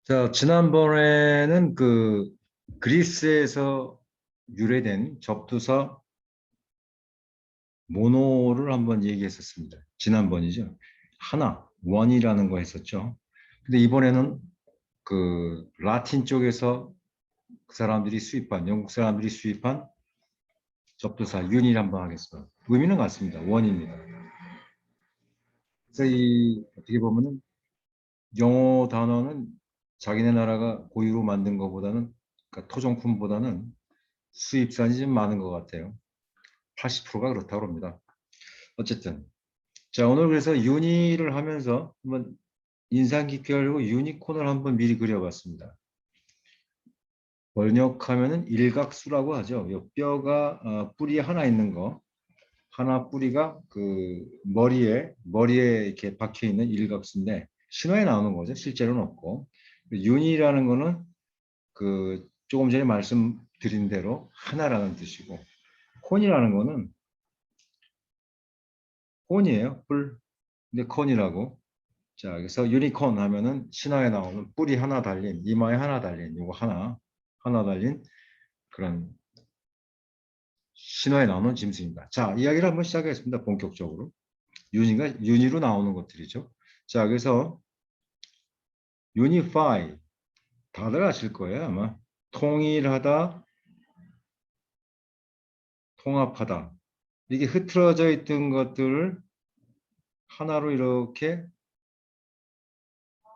자, 지난번에는 그 그리스에서 유래된 접두사 모노를 한번 얘기했었습니다. 지난번이죠. 하나, 원이라는 거 했었죠. 근데 이번에는 그 라틴 쪽에서 그 사람들이 수입한, 영국 사람들이 수입한 접두사 윤을 한번 하겠습니다. 의미는 같습니다. 원입니다. 그래서 이 어떻게 보면은 영어 단어는 자기네 나라가 고유로 만든 것보다는, 그러니까 토종품보다는 수입산이 좀 많은 것 같아요. 80%가 그렇다고 합니다. 어쨌든 자, 오늘 그래서 유니를 하면서 한번 인상 깊게 하려고 유니콘을 한번 미리 그려봤습니다. 번역하면은 일각수라고 하죠. 이 뼈가 뿌리 하나 있는 거, 하나 뿌리가 그 머리에 이렇게 박혀 있는 일각수인데 신화에 나오는 거죠. 실제로는 없고. 유니라는 거는 그 조금 전에 말씀드린 대로 하나라는 뜻이고, 콘이라는 거는 콘이에요. 뿔. 근데 콘이라고. 자, 그래서 유니콘 하면은 신화에 나오는 뿔이 하나 달린, 이마에 하나 달린, 요거 하나 달린 그런 신화에 나오는 짐승입니다. 자, 이야기를 한번 시작하겠습니다. 본격적으로. 유니로 나오는 것들이죠. 자, 그래서 unify, 다들 아실 거예요, 아마. 통일하다, 통합하다. 이게 흐트러져 있던 것들을 하나로 이렇게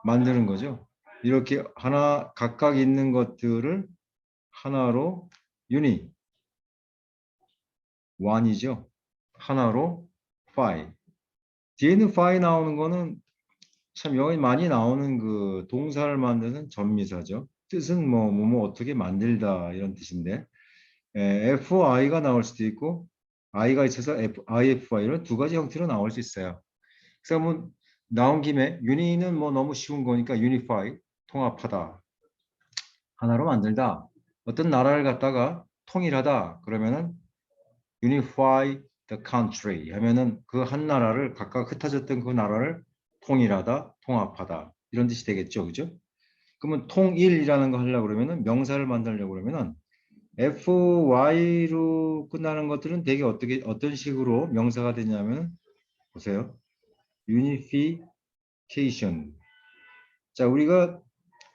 만드는 거죠. 이렇게 하나 각각 있는 것들을 하나로 유니, one이죠. 하나로 phi. 뒤에는 phi 나오는 거는 참 영어에 많이 나오는 그 동사를 만드는 전미사죠. 뜻은 뭐 어떻게 만들다 이런 뜻인데, FI가 나올 수도 있고 I가 있어서 IFI 이런 두 가지 형태로 나올 수 있어요. 그래서 뭐 나온 김에 유니는 뭐 너무 쉬운 거니까 unify, 통합하다, 하나로 만들다. 어떤 나라를 갖다가 통일하다 그러면은 unify the country 하면은 그 한 나라를 각각 흩어졌던 그 나라를 통일하다, 통합하다 이런 뜻이 되겠죠, 그죠? 그러면 통일이라는 거 하려고 그러면은 명사를 만들려고 그러면은 FY로 끝나는 것들은 되게 어떤 식으로 명사가 되냐면 보세요. unification. 자, 우리가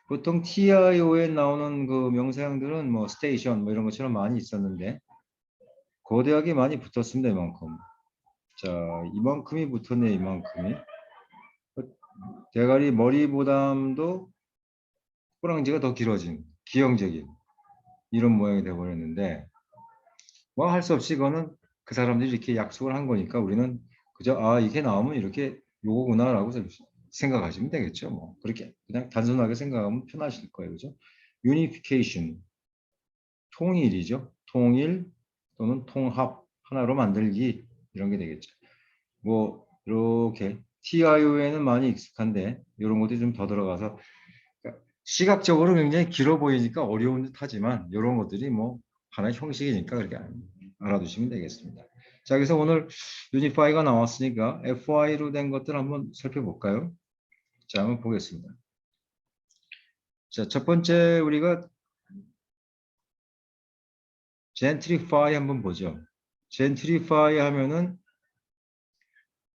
보통 TIO에 나오는 그 명사형들은 뭐 스테이션 뭐 이런 것처럼 많이 있었는데 거대하게 많이 붙었습니다. 이만큼. 자, 이만큼이 붙었네. 이만큼이. 대가리 머리보담도 꼬랑지가 더 길어진 기형적인 이런 모양이 되어버렸는데 뭐 할 수 없이 그거는 그 사람들이 이렇게 약속을 한 거니까 우리는 그저 이게 나오면 이렇게 요거구나라고 생각하시면 되겠죠. 뭐 그렇게 그냥 단순하게 생각하면 편하실 거예요. 그죠? unification 통일이죠. 통일 또는 통합 하나로 만들기 이런 게 되겠죠. 뭐 이렇게 TIO에는 많이 익숙한데 이런 것들이 좀 더 들어가서 시각적으로 굉장히 길어 보이니까 어려운 듯 하지만 이런 것들이 뭐 하나의 형식이니까 그렇게 알아두시면 되겠습니다. 자, 그래서 오늘 유니파이가 나왔으니까 FI로 된 것들 한번 살펴볼까요? 자, 한번 보겠습니다. 자, 첫 번째 우리가 gentrify 한번 보죠. gentrify 하면은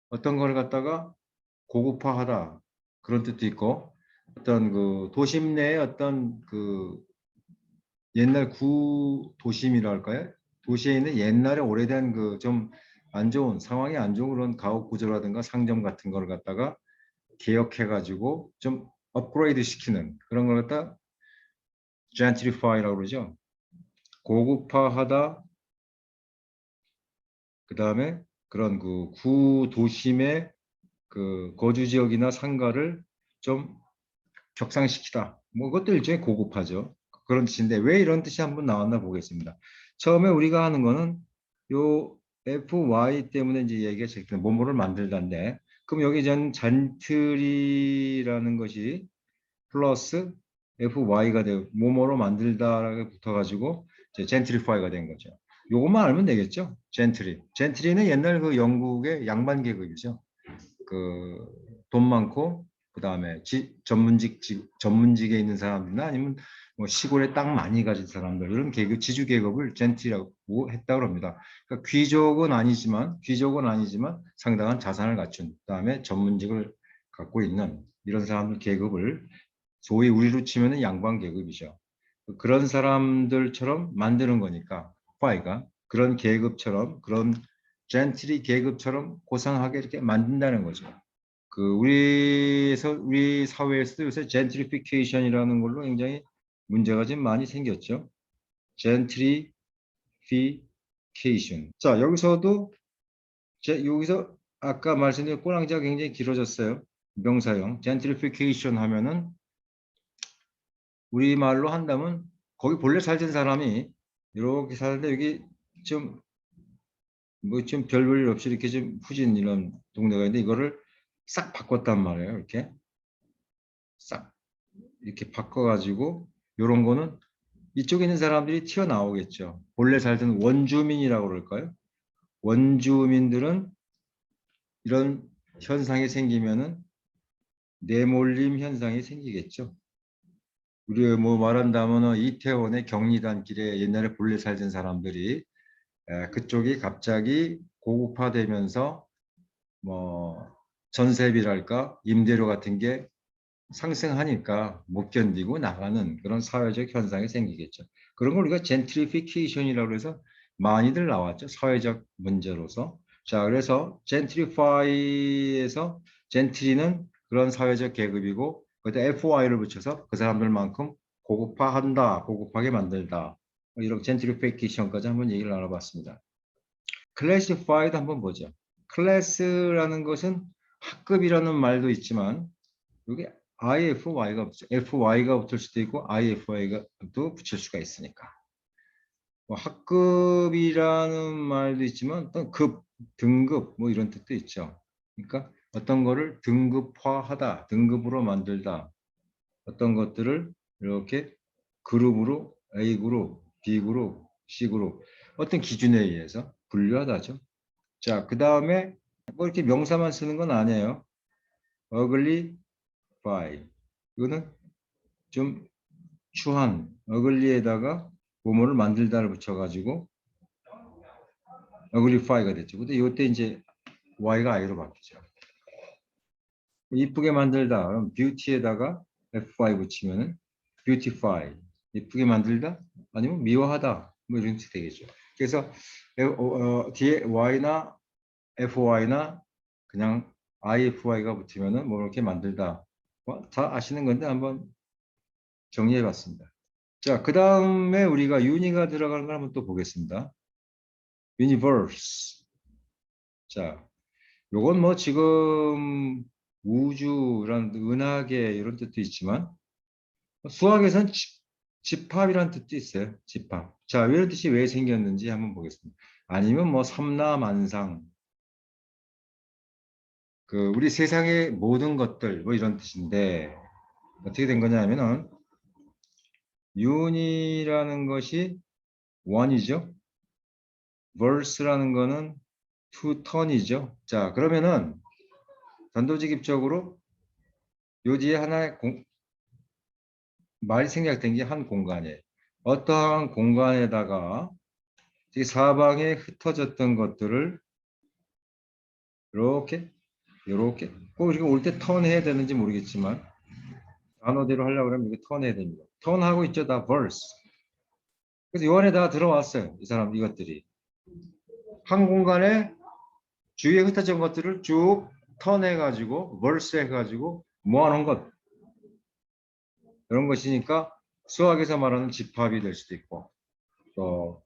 어떤 걸 갖다가 고급화하다 그런 뜻도 있고 어떤 그 도심 내에 어떤 그 옛날 구도심이라 할까요? 도시에 있는 옛날에 오래된 그 좀 안 좋은 상황이 안 좋은 그런 가옥 구조라든가 상점 같은 걸 갖다가 개혁해 가지고 좀 업그레이드 시키는 그런 걸 갖다 gentrify라고 그러죠. 고급화하다. 그다음에 그런 그 구도심의 그 거주 지역이나 상가를 좀 격상시키다. 뭐 그것도 일종의 고급화죠. 그런 뜻인데 왜 이런 뜻이 한번 나왔나 보겠습니다. 처음에 우리가 하는 거는 요 FY 때문에 이제 얘기가 시작된 뭐뭐를 만들다인데 그럼 여기 전 잔트리라는 것이 플러스 FY가 되고 뭐뭐로 만들다라고 붙어가지고 이제 젠트리파이가 된 거죠. 요것만 알면 되겠죠. 젠트리. 젠트리는 옛날 그 영국의 양반 계급이죠. 그 돈 많고 그 다음에 전문직에 있는 사람들이나 아니면 뭐 시골에 땅 많이 가진 사람들 이런 계급 지주 계급을 젠트리라고 했다고 합니다. 그러니까 귀족은 아니지만 상당한 자산을 갖춘 그다음에 전문직을 갖고 있는 이런 사람들 계급을 소위 우리로 치면은 양반 계급이죠. 그런 사람들처럼 만드는 거니까 파이가 그런 계급처럼 그런 젠트리 계급처럼 고상하게 이렇게 만든다는 거죠. 우리 사회에서도 요새 젠트리피케이션이라는 걸로 굉장히 문제가 좀 많이 생겼죠. 젠트리피케이션. 자, 여기서 아까 말씀드린 꼬랑지가 굉장히 길어졌어요. 명사형. 젠트리피케이션 하면은 우리말로 한다면 거기 본래 살던 사람이 이렇게 사는데 여기 좀 별 볼일 없이 이렇게 좀 후진 이런 동네가 있는데 이거를 싹 바꿨단 말이에요. 이렇게 싹 이렇게 바꿔가지고 이런 거는 이쪽에 있는 사람들이 튀어나오겠죠. 본래 살던 원주민이라고 그럴까요? 원주민들은 이런 현상이 생기면은 내몰림 현상이 생기겠죠. 우리 뭐 말한다면 이태원의 경리단 길에 옛날에 본래 살던 사람들이 그쪽이 갑자기 고급화되면서 뭐 전세비랄까 임대료 같은 게 상승하니까 못 견디고 나가는 그런 사회적 현상이 생기겠죠. 그런 걸 우리가 젠트리피케이션이라고 해서 많이들 나왔죠. 사회적 문제로서. 자, 그래서 젠트리파이에서 젠트리는 그런 사회적 계급이고 그때 FY를 붙여서 그 사람들만큼 고급화한다, 고급하게 만들다. 이런 젠트리피케이션까지 한번 얘기를 나눠봤습니다. 클래시파이드 한번 보죠. 클래스라는 것은 학급이라는 말도 있지만 여기 IFY가 붙죠. FY가 붙을 수도 있고 IFY가도 붙일 수가 있으니까. 뭐 학급이라는 말도 있지만 어떤 급, 등급 뭐 이런 뜻도 있죠. 그러니까 어떤 거를 등급화하다, 등급으로 만들다. 어떤 것들을 이렇게 그룹으로 A 그룹, B 그룹, C 그룹 어떤 기준에 의해서 분류하다죠. 자, 그 다음에 뭐 이렇게 명사만 쓰는 건 아니에요. ugly by. 이거는 좀 추한 ugly에다가 뭐뭐를 만들다를 붙여가지고 uglify가 됐죠. 근데 이때 이제 y가 i로 바뀌죠. 이쁘게 만들다. 그럼 beauty에다가 fy 붙이면은 beautify. 이쁘게 만들다? 아니면 미워하다. 뭐 이런 뜻이 되겠죠. 그래서 뒤에 y나 fy나 그냥 ify가 붙으면은 뭐 이렇게 만들다. 다 아시는 건데 한번 정리해 봤습니다. 자, 그 다음에 우리가 uni가 들어가는 걸 한번 또 보겠습니다. universe. 자, 요건 뭐 지금 우주란 은하계 이런 뜻도 있지만 수학에선 집합이란 뜻도 있어요. 집합. 자, 이런 뜻이 왜 생겼는지 한번 보겠습니다. 아니면 뭐 삼라만상. 우리 세상의 모든 것들 뭐 이런 뜻인데 어떻게 된 거냐 하면은 uni라는 것이 one이죠. verse라는 거는 to turn이죠. 자, 그러면은 단도직입적으로 요 뒤에 하나의 말이 생략된 게 한 공간이에요. 어떠한 공간에다가 사방에 흩어졌던 것들을 이렇게 꼭 이렇게 올 때 턴해야 되는지 모르겠지만 단어대로 하려고 그러면 이게 턴해야 됩니다. 턴하고 있죠, 다 verse. 그래서 요 안에 다 들어왔어요. 이것들이 한 공간에 주위에 흩어진 것들을 쭉 턴해가지고 verse 해가지고 모아놓은 것 이런 것이니까 수학에서 말하는 집합이 될 수도 있고 또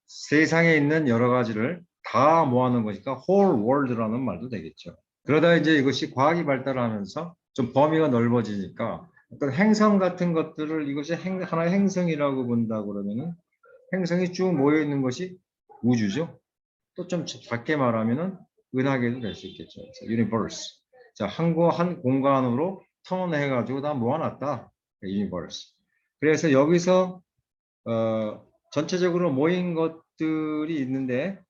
세상에 있는 여러 가지를 다 모아놓은 거니까 whole world라는 말도 되겠죠. 그러다 이제 이것이 과학이 발달하면서 좀 범위가 넓어지니까 어떤 행성 같은 것들을 이것이 하나의 행성이라고 본다 그러면은 행성이 쭉 모여 있는 것이 우주죠. 또 좀 작게 말하면은 은하계도 될 수 있겠죠. universe. 자, 한 공간으로 턴해가지고 다 모아놨다. universe. 그래서 여기서 전체적으로 모인 것들이 있는데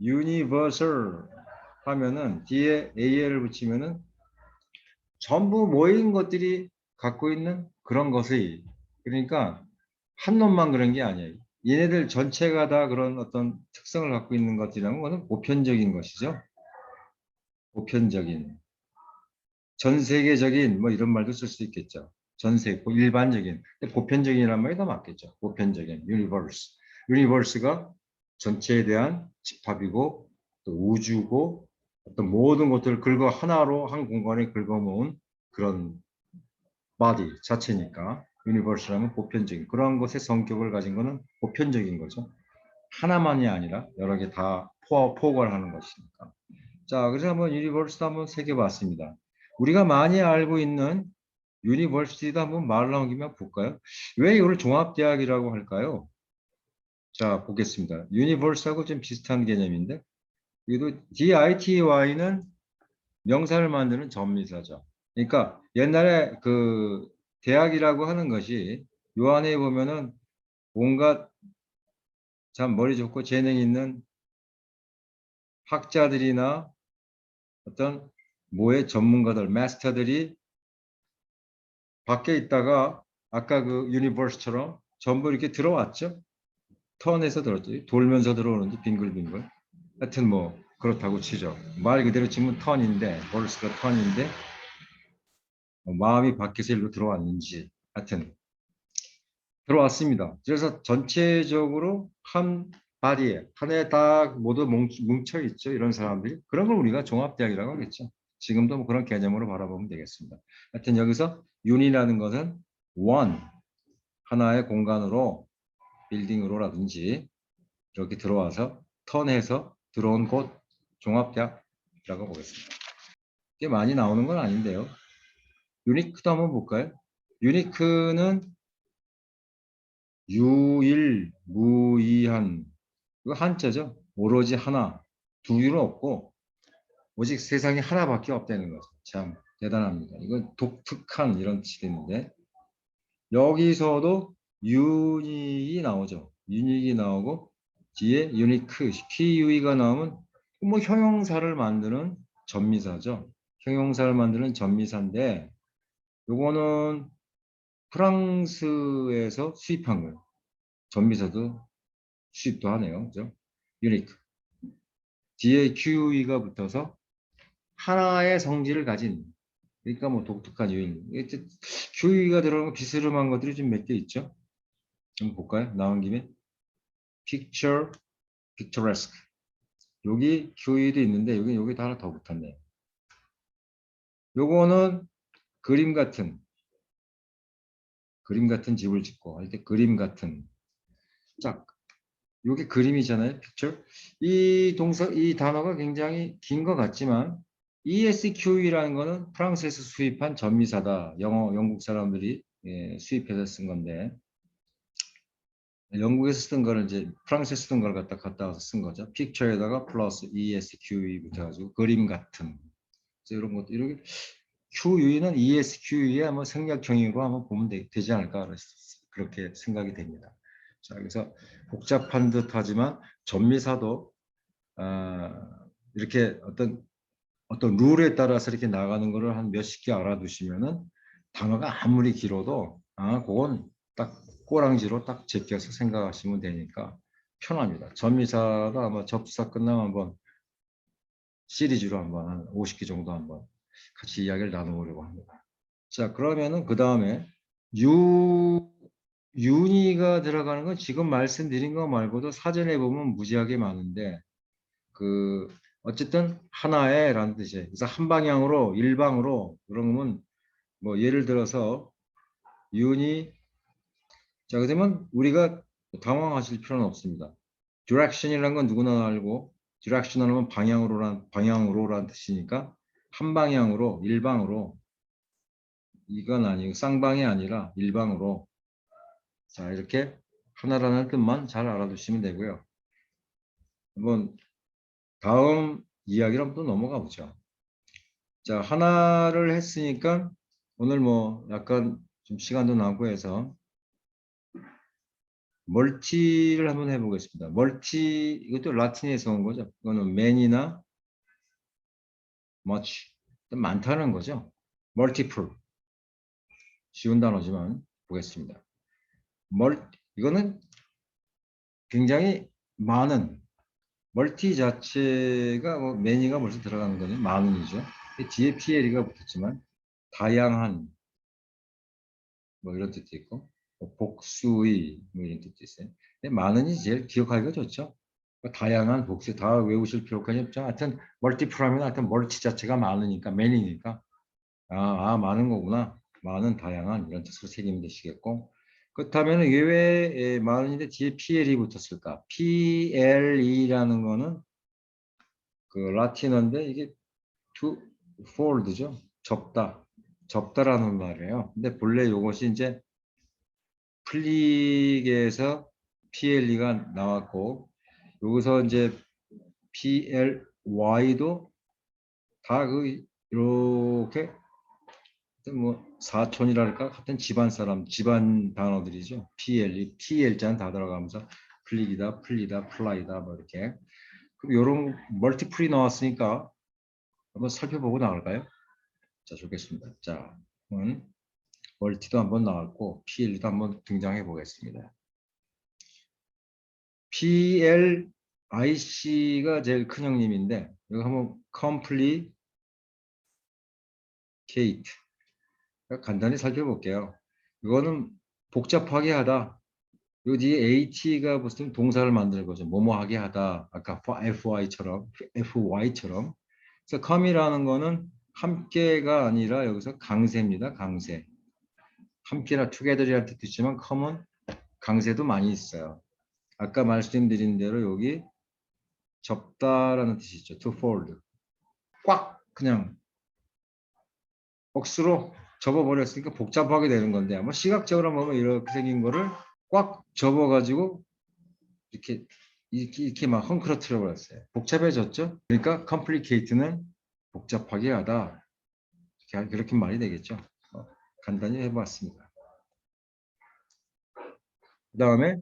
universal 하면은 뒤에 AL을 붙이면은 전부 모인 것들이 갖고 있는 그런 것의, 그러니까 한 놈만 그런 게 아니에요. 얘네들 전체가 다 그런 어떤 특성을 갖고 있는 것이라는 것은 보편적인 것이죠. 보편적인, 전 세계적인 뭐 이런 말도 쓸 수 있겠죠. 전 세계, 일반적인, 보편적인이란 말이 더 맞겠죠. 보편적인, 유니버스. 유니버스가 전체에 대한 집합이고 또 우주고 어떤 모든 것들을 긁어 하나로 한 공간에 긁어 모은 그런 body 자체니까 유니버스라면 보편적인 그러한 것의 성격을 가진 것은 보편적인 거죠. 하나만이 아니라 여러 개 다 포괄하는 것이니까. 자, 그래서 한번 유니버스도 한번 새겨봤습니다. 우리가 많이 알고 있는 유니버시티도 한번 말 나온 김에 볼까요? 왜 이걸 종합대학이라고 할까요? 자, 보겠습니다. 유니버스하고 좀 비슷한 개념인데, 이도 DITY는 명사를 만드는 전미사죠. 그러니까 옛날에 그 대학이라고 하는 것이 요 안에 보면은 온갖 참 머리 좋고 재능 있는 학자들이나 어떤 뭐의 전문가들, 마스터들이 밖에 있다가 아까 그 유니버스처럼 전부 이렇게 들어왔죠. 턴에서 들었죠. 돌면서 들어오는지 빙글빙글. 하여튼 뭐 그렇다고 치죠. 말 그대로 치면 턴인데 벌스가 턴인데 마음이 밖에서 일로 들어왔는지 하여튼 들어왔습니다. 그래서 전체적으로 한 바디에 한에 다 모두 뭉쳐 있죠. 이런 사람들이. 그런 걸 우리가 종합대학이라고 하겠죠. 지금도 뭐 그런 개념으로 바라보면 되겠습니다. 하여튼 여기서 윤이라는 것은 원 하나의 공간으로 빌딩으로라든지 이렇게 들어와서 턴해서 들어온 곳 종합대학이라고 보겠습니다. 꽤 많이 나오는 건 아닌데요. 유니크도 한번 볼까요? 유니크는 유일무이한, 이거 한자죠. 오로지 하나, 두 개는 없고 오직 세상에 하나밖에 없다는 거죠. 참 대단합니다. 이건 독특한 이런 뜻인데 여기서도 유닉이 나오죠. 유닉이 나오고 뒤에 유니크, QU가 나오면 뭐 형용사를 만드는 전미사죠. 형용사를 만드는 전미사인데 요거는 프랑스에서 수입한 거예요. 전미사도 수입도 하네요. 그죠? 유니크. 뒤에 QE가 붙어서 하나의 성질을 가진, 그러니까 뭐 독특한 유인. QE가 들어가는 비스름한 것들이 좀 몇 개 있죠. 한번 볼까요? 나온 김에 picture, picturesque. 여기 QE도 있는데 여기 다 하나 더 붙었네요. 요거는 그림 같은 집을 짓고 할 때 그림 같은. 자, 요게 그림이잖아요. picture. 이 단어가 굉장히 긴 것 같지만 ESQE라는 거는 프랑스에서 수입한 전미사다. 영국 사람들이 수입해서 쓴 건데 영국에서 쓰던 거를 이제 프랑스에서 쓰던 걸 갖다 와서 쓴 거죠. 픽처에다가 플러스 ESQE 붙여가지고 그림 같은. 이런 것도 이렇게 QU는 ESQE의 뭐 생략형이고 한번 보면 되지 않을까 그렇게 생각이 됩니다. 자, 그래서 복잡한 듯하지만 전미사도 이렇게 어떤 룰에 따라서 이렇게 나가는 거를 한 몇십 개 알아두시면은 단어가 아무리 길어도 그건 딱 꼬랑지로 딱 제껴서 생각하시면 되니까 편합니다. 전미사도 아마 접수사 끝나면 한번 시리즈로 한번 한 50개 정도 한번 같이 이야기를 나눠보려고 합니다. 자, 그러면은 그 다음에 윤희가 들어가는 건 지금 말씀드린 거 말고도 사전에 보면 무지하게 많은데 그 어쨌든 하나의 라는 뜻이에요. 그래서 한 방향으로 일방으로 그러면 뭐 예를 들어서 윤희, 자 그러면 우리가 당황하실 필요는 없습니다. direction이라는 건 누구나 알고 direction 하면 방향으로란 뜻이니까 한 방향으로 일방으로, 이건 아니고 쌍방이 아니라 일방으로. 자, 이렇게 하나라는 뜻만 잘 알아두시면 되고요. 한번 다음 이야기로 한번 또 넘어가 보죠. 자, 하나를 했으니까 오늘 뭐 약간 좀 시간도 나고 해서 멀티를 한번 해보겠습니다. 멀티, 이것도 라틴에서 온 거죠. 이거는 man이나 much, 많다는 거죠. multiple. 쉬운 단어지만 보겠습니다. 이거는 굉장히 많은, 멀티 자체가 뭐 many가 벌써 들어가는 거죠. 많은이죠. 뒤에 PLE가 붙었지만 다양한 뭐 이런 뜻도 있고 복수의 뭐 이런 뜻도 있어요. 근데 많은이 제일 기억하기가 좋죠. 다양한 복수 다 외우실 필요까지 없죠. 하여튼 멀티플하면 하여튼 멀티 자체가 많으니까 many니까 많은 거구나. 많은 다양한 이런 뜻으로 새기면 되시겠고 그렇다면 왜 많은인데 뒤에 PL이 붙었을까? PLE라는 거는 그 라틴어인데 이게 to fold죠. 접다라는 말이에요. 근데 본래 이것이 이제 플릭에서 PLE가 나왔고 여기서 이제 PLY도 다 그 이렇게 뭐 사촌이랄까 같은 집안 사람 집안 단어들이죠. PLE, PL자는 다 들어가면서 플릭이다, 플리다, 플라이다 뭐 이렇게 그럼 이런 멀티플이 나왔으니까 한번 살펴보고 나갈까요? 자, 좋겠습니다. 자, 멀티도 한번 나왔고 PL도 한번 등장해 보겠습니다. PLIC가 제일 큰 형님인데 이거 한번 complicate 간단히 살펴볼게요. 이거는 복잡하게 하다. 요 뒤에 AT가 무슨 동사를 만드는 거죠. 뭐뭐하게 하다. 아까 FY처럼 그래서 come이라는 거는 함께가 아니라 여기서 강세입니다. 강세. 함께나 together이라는 뜻도 있지만 come은 강세도 많이 있어요. 아까 말씀드린 대로 여기 접다라는 뜻이죠. to fold. 꽉 그냥 억수로 접어버렸으니까 복잡하게 되는 건데 아마 시각적으로 보면 이렇게 생긴 거를 꽉 접어가지고 이렇게 막 헝클어뜨려 버렸어요. 복잡해졌죠? 그러니까 complicate는 복잡하게 하다. 그렇게 말이 되겠죠. 간단히 해봤습니다. 그 다음에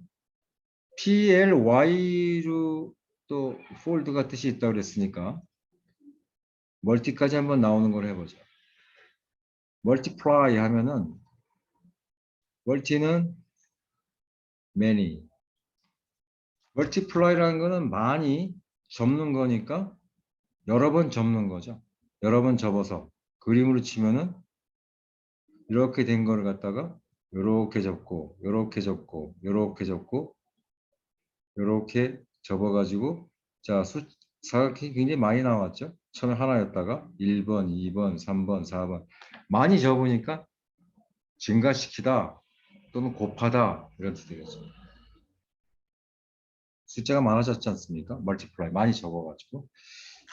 PLY로 또 fold가 뜻이 있다고 그랬으니까 멀티까지 한번 나오는 걸 해보죠. multiply 하면은 멀티는 many. multiply라는 거는 많이 접는 거니까 여러 번 접는 거죠. 여러 번 접어서 그림으로 치면은 이렇게 된 거를 갖다가 이렇게 접고 이렇게 접고 이렇게 접고 이렇게 접어가지고 자 숫자가 굉장히 많이 나왔죠. 처음에 하나였다가 1번, 2번, 3번, 4번 많이 접으니까 증가시키다 또는 곱하다 이런 뜻이 되겠죠. 숫자가 많아졌지 않습니까? 멀티플라이 많이 적어가지고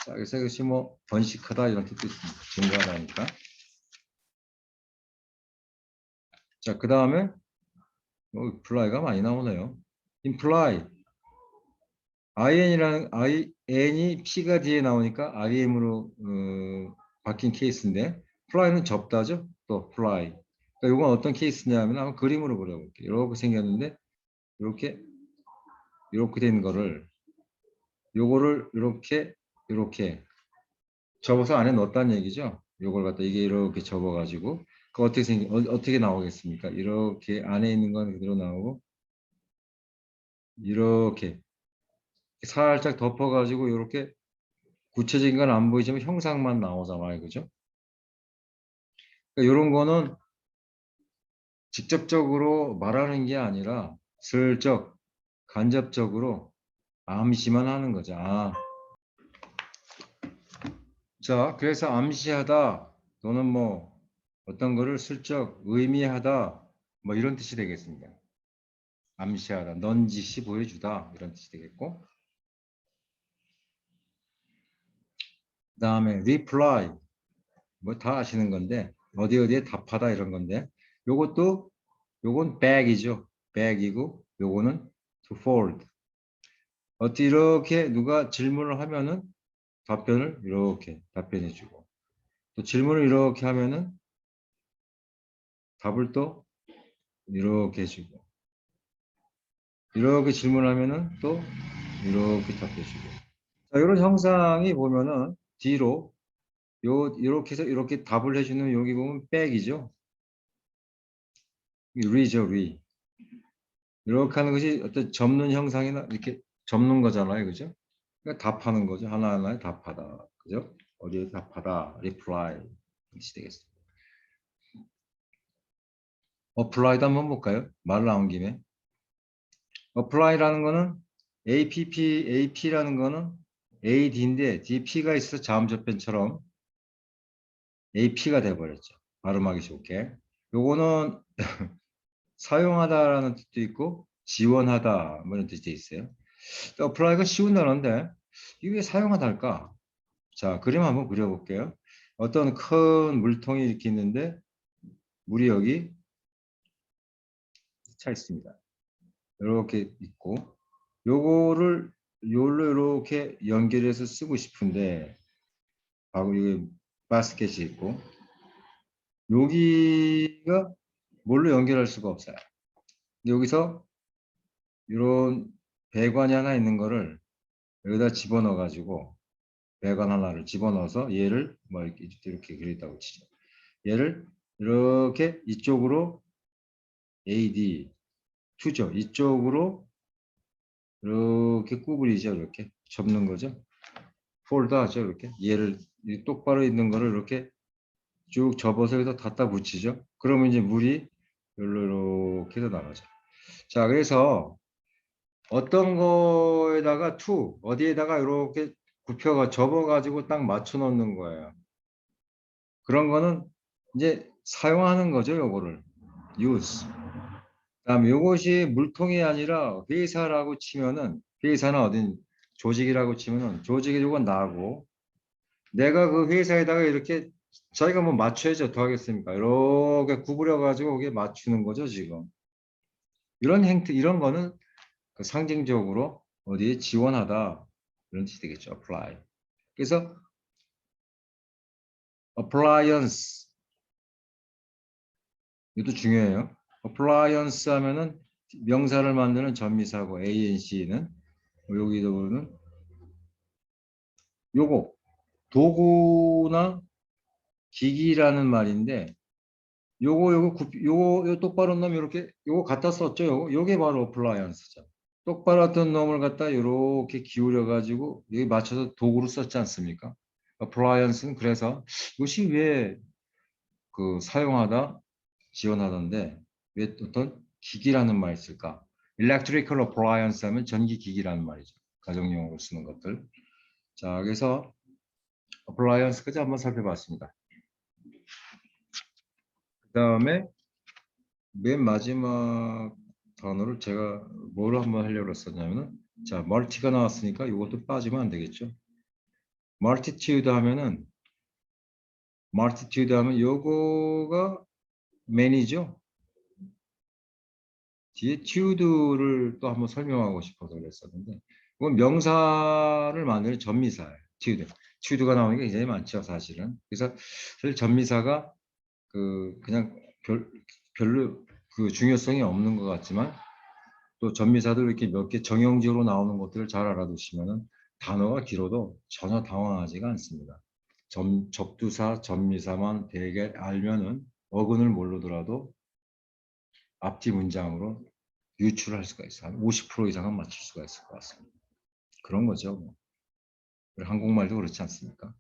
자, 그래서 이것이 뭐 번식하다 이런 뜻도 있습니다. 증가하다니까. 자, 그 다음에 플라이가 많이 나오네요. imply IN이 P가 뒤에 나오니까 IM으로 바뀐 케이스인데 fly는 접다죠. 또 fly. 그러니까 이건 어떤 케이스냐면 한번 그림으로 그려볼게요. 이렇게 생겼는데 이렇게 된 거를 요거를 이렇게 접어서 안에 넣었다는 얘기죠. 요걸 갖다 이게 이렇게 접어가지고 그 어떻게 나오겠습니까? 이렇게 안에 있는 건 그대로 나오고 이렇게 살짝 덮어가지고 이렇게 구체적인 건 안 보이지만 형상만 나오잖아요, 그죠? 그러니까 이런 거는 직접적으로 말하는 게 아니라 슬쩍 간접적으로 암시만 하는 거죠. 자, 그래서 암시하다 또는 뭐 어떤 거를 슬쩍 의미하다 뭐 이런 뜻이 되겠습니다. 암시하다, 넌지시 보여주다 이런 뜻이 되겠고 그 다음에 reply 뭐 다 아시는 건데 어디에 답하다 이런 건데 요건 back이죠. back이고 요거는 to fold. 어떻게 이렇게 누가 질문을 하면은 답변을 이렇게 답변해 주고 또 질문을 이렇게 하면은 답을 또 이렇게 해주고 이렇게 질문하면은 또 이렇게 답해주고 자, 이런 형상이 보면은 뒤로 이렇게 해서 이렇게 답을 해주는 여기 보면 백이죠. 리죠, 리. 이렇게 하는 것이 어떤 접는 형상이나 이렇게 접는 거잖아요, 그죠? 그러니까 답하는 거죠. 하나하나에 답하다, 그죠? 어디에 답하다, reply 이렇게 되겠습니다. apply도 한번 볼까요? 말 나온 김에. apply라는 거는 AP라는 거는 AD인데 뒤에 P가 있어서 자음접변처럼 AP가 돼버렸죠. 발음하기 좋게. 요거는 사용하다라는 뜻도 있고 지원하다 뭐 이런 뜻도 있어요. apply가 쉬운 단어인데 이게 왜 사용하다일까? 자, 그림 한번 그려볼게요. 어떤 큰 물통이 이렇게 있는데 물이 여기 차 있습니다. 이렇게 있고 요거를 요로 이렇게 연결해서 쓰고 싶은데 하고 여기 바스켓이 있고 여기가 뭘로 연결할 수가 없어요. 여기서 이런 배관이 하나 있는 거를 여기다 집어넣어 가지고 배관 하나를 집어넣어서 얘를 뭐 이렇게 그렸다고 치죠. 얘를 이렇게 이쪽으로 AD 2죠. 이쪽으로 이렇게 구부리죠. 이렇게 접는 거죠. 폴드 하죠. 이렇게 얘를 똑바로 있는 거를 이렇게 쭉 접어서 여기다 갖다 붙이죠. 그러면 이제 물이 여기로 이렇게 해서 나가죠. 자, 그래서 어떤 거에다가 어디에다가 이렇게 굽혀가 접어가지고 딱 맞춰 놓는 거예요. 그런 거는 이제 사용하는 거죠. 요거를 use. 그다음에 요것이 물통이 아니라 회사라고 치면은 회사는 어딘 조직이라고 치면은 조직이 요건 나고 내가 그 회사에다가 이렇게 자기가 뭐 맞춰야지 어떡하겠습니까? 이렇게 구부려 가지고 거기에 맞추는 거죠 지금. 이런 행태 이런 거는 그 상징적으로 어디에 지원하다 이런 뜻이 되겠죠. apply. 그래서 appliance 이것도 중요해요. appliance 하면은 명사를 만드는 전미사고 anc는 여기도는 요거 도구나 기기라는 말인데 요거 똑바로 놈 이렇게 요거 갖다 썼죠. 요게 바로 appliance죠. 똑바로 어떤 놈을 갖다 이렇게 기울여 가지고 여기 맞춰서 도구로 썼지 않습니까? appliance는 그래서 이것이 왜 그 사용하다 지원하던데 왜 어떤 기기라는 말이 있을까? electrical appliance 하면 전기 기기라는 말이죠. 가정용으로 쓰는 것들. 자, 그래서 appliance까지 한번 살펴봤습니다. 그 다음에 맨 마지막 단어를 제가 뭘 한번 하려고 했었냐면은 자, 멀티가 나왔으니까 이것도 빠지면 안 되겠죠. multitude 하면은 multitude 하면 요거가 many죠. 뒤에 tude를 또 한번 설명하고 싶어서 그랬었는데 이건 명사를 만드는 전미사예요. tude가 나오는 게 굉장히 많죠, 사실은. 그래서 사실 전미사가 그냥 별로 그 중요성이 없는 것 같지만 또 전미사도 이렇게 몇 개 정형적으로 나오는 것들을 잘 알아두시면은 단어가 길어도 전혀 당황하지가 않습니다. 접두사, 전미사만 대개 알면은 어근을 모르더라도 앞뒤 문장으로 유출할 수가 있어요. 한 50% 이상은 맞출 수가 있을 것 같습니다. 그런 거죠. 뭐. 한국말도 그렇지 않습니까?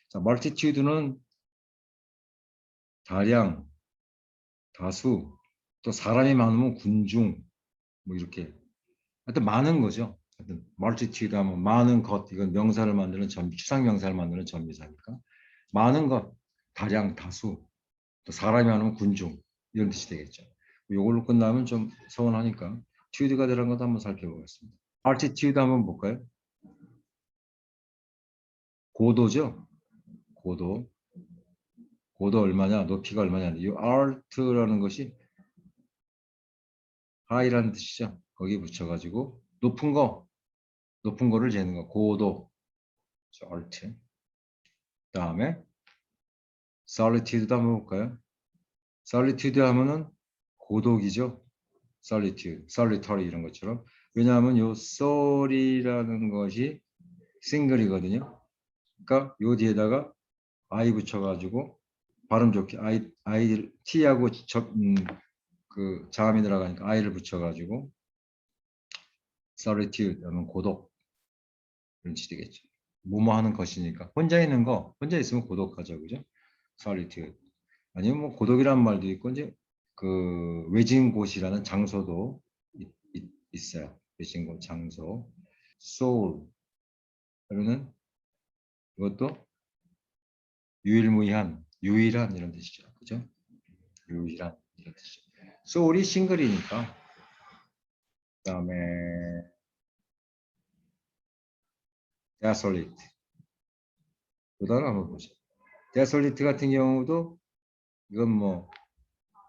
자, multitude는 다량, 다수, 또 사람이 많으면 군중, 뭐 이렇게 하여튼 많은 거죠. 하여튼 multitude 하면 많은 것, 이건 명사를 만드는 추상 명사를 만드는 전미사니까 많은 것, 다량, 다수, 또 사람이 많으면 군중 이런 뜻이 되겠죠. 이걸로 끝나면 좀 서운하니까 tude가 들어간 것도 한번 살펴보겠습니다. altitude 한번 볼까요? 고도죠. 고도. 고도 얼마냐, 높이가 얼마냐. 이 alt라는 것이 high라는 뜻이죠. 거기 붙여가지고 높은 거를 재는 거. 고도. alt. 다음에 solitude도 한번 볼까요? solitude 하면은 고독이죠. solitary 이런 것처럼. 왜냐하면 요 sol이라는 것이 싱글이거든요. 그러니까 요 뒤에다가 I 붙여가지고 발음 좋게 I T하고 그 자음이 들어가니까 I를 붙여가지고 solitude 하면 고독 그런 뜻이 되겠죠. 뭐뭐 하는 것이니까 혼자 있는 거 혼자 있으면 고독하죠, 그죠? solitude 아니면 뭐 고독이란 말도 있고 이제 그 외진 곳이라는 장소도 있어요. 외진 곳 장소 soul 그러면 이것도 유일무이한 유일한 이런 뜻이죠, 그죠? 유일한 이런 뜻이죠. soul이 싱글이니까 그다음에 desolate 그 단어 한번 보죠. desolate 같은 경우도 이건 뭐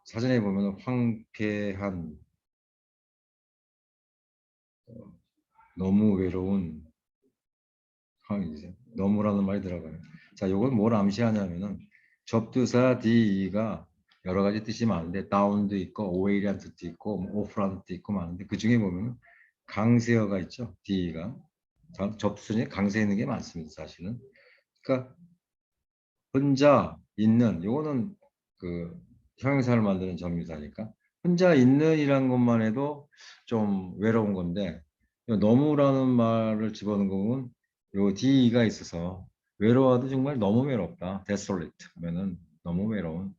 사전에 보면 황폐한 너무 외로운 상황이죠. 너무라는 말이 들어가요. 자, 요건 뭘 암시하냐면은 접두사 DE가 여러 가지 뜻이 많은데 다운도 있고 away라는 뜻도 있고 off라는 뜻도 있고 많은데 그 중에 보면 강세어가 있죠. DE가 접수 중에 강세 있는 게 많습니다. 사실은. 그러니까 혼자 있는 요거는 그 형용사를 만드는 전미사니까 혼자 있는이란 것만 해도 좀 외로운 건데 너무라는 말을 집어넣은 거 보면 요 D가 있어서 외로워도 정말 너무 외롭다. desolate 하면은 너무 외로운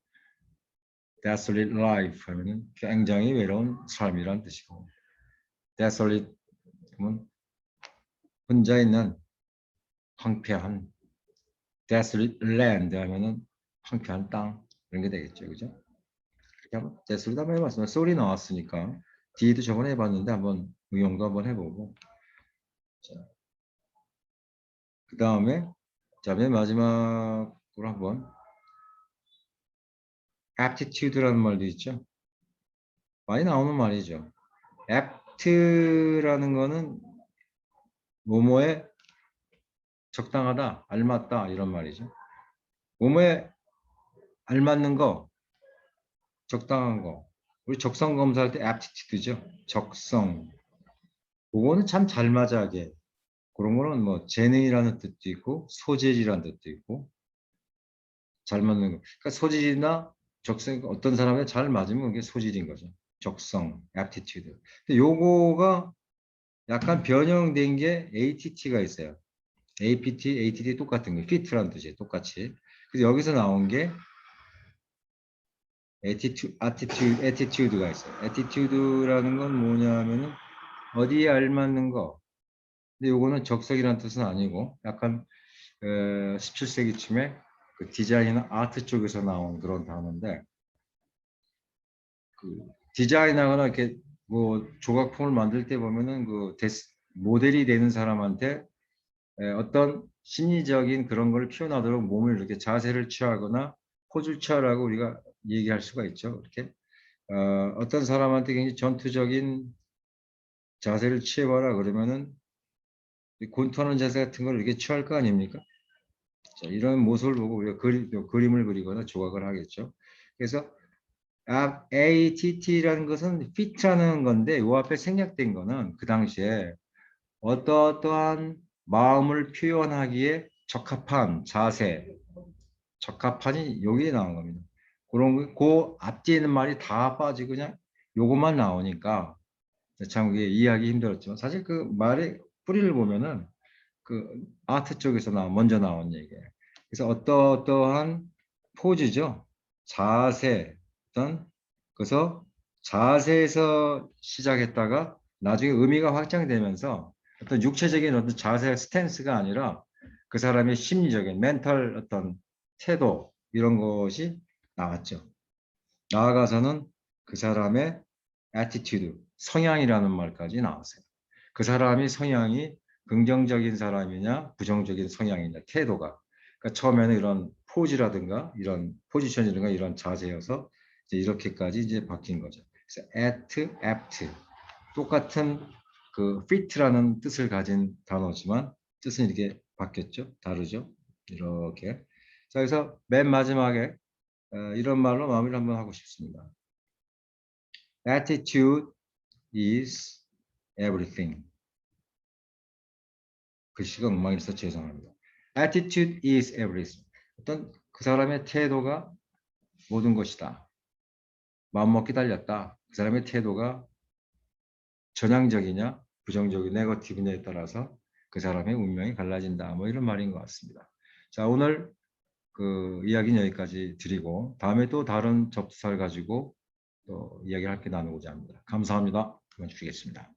desolate life 하면은 굉장히 외로운 삶이란 뜻이고 desolate 하면 혼자 있는 황폐한 desolate land 하면은 황폐한 땅 이런 게 되겠죠. 그죠? 데스를 한번 해봤습니다. 소리 나왔으니까 D도 저번에 해봤는데 한번 응용도 한번 해보고 그 다음에 맨 마지막으로 한번 aptitude라는 말도 있죠. 많이 나오는 말이죠. apt라는 거는 뭐뭐에 적당하다, 알맞다 이런 말이죠. 뭐뭐에 알맞는 거, 적당한 거. 우리 적성 검사할 때 aptitude죠. 적성. 그거는 참 잘 맞아게 그런 거는 뭐 재능이라는 뜻도 있고 소질이라는 뜻도 있고 잘 맞는 거. 그러니까 소질이나 적성 어떤 사람에 잘 맞으면 그게 소질인 거죠. 적성, aptitude. 근데 요거가 약간 변형된 게 ATT가 있어요. APT, ATT 똑같은 거. fit라는 뜻이에요. 똑같이. 그래서 여기서 나온 게 attitude가 있어요. attitude라는 건 뭐냐면은 어디에 알맞는 거. 근데 요거는 적성이라는 뜻은 아니고 약간 17세기쯤에 그 디자인이나 아트 쪽에서 나온 그런 단어인데 그 디자인하거나 이렇게 뭐 조각품을 만들 때 보면은 그 모델이 되는 사람한테 어떤 심리적인 그런 걸 표현하도록 몸을 이렇게 자세를 취하거나 포즈를 취하라고 우리가 얘기할 수가 있죠. 이렇게 어떤 사람한테 굉장히 전투적인 자세를 취해봐라 그러면은 권투하는 자세 같은 걸 이렇게 취할 거 아닙니까? 자, 이런 모습을 보고 우리가 그림을 그리거나 조각을 하겠죠. 그래서 ATT라는 것은 fit라는 건데 이 앞에 생략된 거는 그 당시에 어떠한 마음을 표현하기에 적합한 자세, 적합한이 여기에 나온 겁니다. 그런 그 앞뒤에 있는 말이 다 빠지고 그냥 요것만 나오니까 참 그게 이해하기 힘들었지만 사실 그 말의 뿌리를 보면은 그 아트 쪽에서 먼저 나온 얘기예요. 그래서 어떠한 포즈죠. 자세, 어떤 그래서 자세에서 시작했다가 나중에 의미가 확장되면서 어떤 육체적인 어떤 자세 스탠스가 아니라 그 사람의 심리적인 멘탈 어떤 태도 이런 것이 나왔죠. 나아가서는 그 사람의 attitude, 성향이라는 말까지 나왔어요. 그 사람이 성향이 긍정적인 사람이냐 부정적인 성향이냐 태도가 그러니까 처음에는 이런 포즈라든가 이런 포지션이라든가 이런 자세여서 이제 이렇게까지 이제 바뀐 거죠. 그래서 apt 똑같은 그 fit라는 뜻을 가진 단어지만 뜻은 이렇게 바뀌었죠. 다르죠. 이렇게. 자, 그래서 맨 마지막에 이런 말로 마무리를 한번 하고 싶습니다. Attitude is everything. 글씨가 엉망이라서 죄송합니다. Attitude is everything. 어떤 그 사람의 태도가 모든 것이다. 마음먹기 달렸다. 그 사람의 태도가 전향적이냐 부정적인 네거티브냐에 따라서 그 사람의 운명이 갈라진다. 뭐 이런 말인 것 같습니다. 자, 오늘 그 이야기는 여기까지 드리고 다음에 또 다른 접수를 가지고 또 이야기를 함께 나누고자 합니다. 감사합니다. 그만 주시겠습니다.